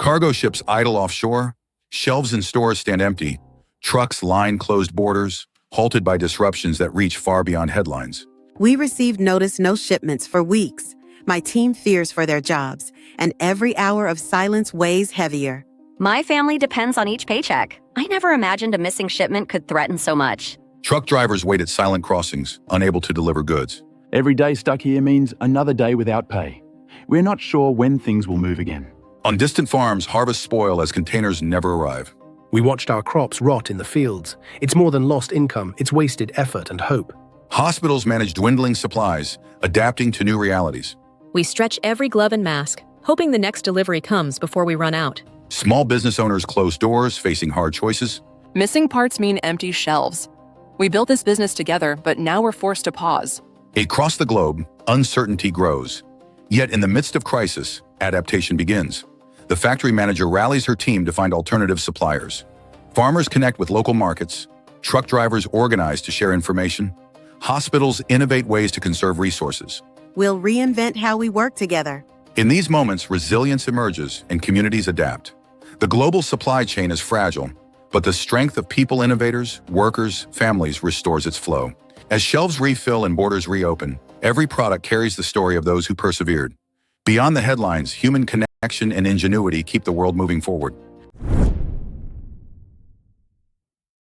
Cargo ships idle offshore, shelves in stores stand empty, trucks line closed borders, halted by disruptions that reach far beyond headlines. We received notice no shipments for weeks. My team fears for their jobs, and every hour of silence weighs heavier. My family depends on each paycheck. I never imagined a missing shipment could threaten so much. Truck drivers wait at silent crossings, unable to deliver goods. Every day stuck here means another day without pay. We're not sure when things will move again. On distant farms, harvests spoil as containers never arrive. We watched our crops rot in the fields. It's more than lost income, it's wasted effort and hope. Hospitals manage dwindling supplies, adapting to new realities. We stretch every glove and mask, hoping the next delivery comes before we run out. Small business owners close doors, facing hard choices. Missing parts mean empty shelves. We built this business together, but now we're forced to pause. Across the globe, uncertainty grows. Yet in the midst of crisis, adaptation begins. The factory manager rallies her team to find alternative suppliers. Farmers connect with local markets. Truck drivers organize to share information. Hospitals innovate ways to conserve resources. We'll reinvent how we work together. In these moments, resilience emerges and communities adapt. The global supply chain is fragile, but the strength of people innovators, workers, families restores its flow. As shelves refill and borders reopen, every product carries the story of those who persevered. Beyond the headlines, human connection and ingenuity keep the world moving forward.